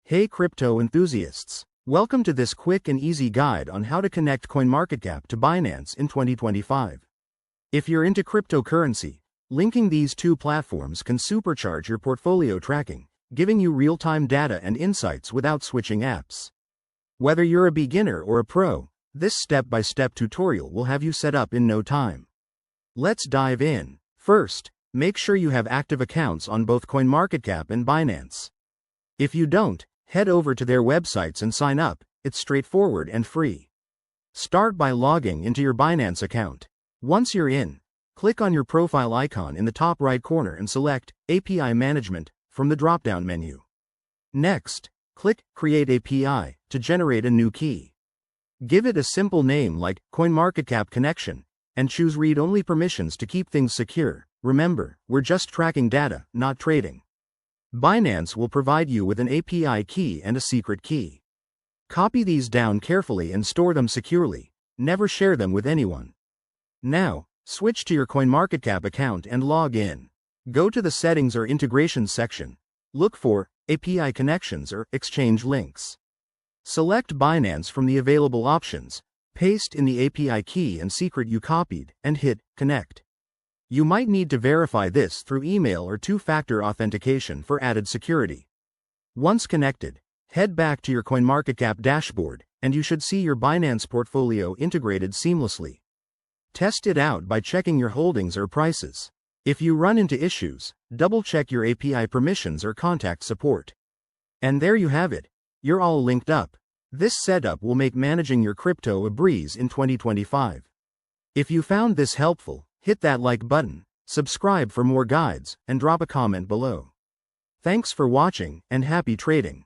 Hey crypto enthusiasts! Welcome to this quick and easy guide on how to connect Coinmarketcap to Binance in 2025. If you're into cryptocurrency, linking these two platforms can supercharge your portfolio tracking, giving you real-time data and insights without switching apps. Whether you're a beginner or a pro, this step-by-step tutorial will have you set up in no time. Let's dive in. First, make sure you have active accounts on both Coinmarketcap and Binance. If you don't, head over to their websites and sign up. It's straightforward and free. Start by logging into your Binance account. Once you're in, click on your profile icon in the top right corner and select API Management from the drop-down menu. Next, click Create API to generate a new key. Give it a simple name like CoinMarketCap Connection and choose read-only permissions to keep things secure. Remember, we're just tracking data, not trading. Binance will provide you with an API key and a secret key. Copy these down carefully and store them securely. Never share them with anyone. Now, switch to your CoinMarketCap account and log in. Go to the Settings or Integrations section. Look for API Connections or Exchange Links. Select Binance from the available options, paste in the API key and secret you copied, and hit Connect. You might need to verify this through email or two-factor authentication for added security. Once connected, head back to your CoinMarketCap dashboard, and you should see your Binance portfolio integrated seamlessly. Test it out by checking your holdings or prices. If you run into issues, double-check your API permissions or contact support. And there you have it. You're all linked up. This setup will make managing your crypto a breeze in 2025. If you found this helpful, hit that like button, subscribe for more guides, and drop a comment below. Thanks for watching, and happy trading.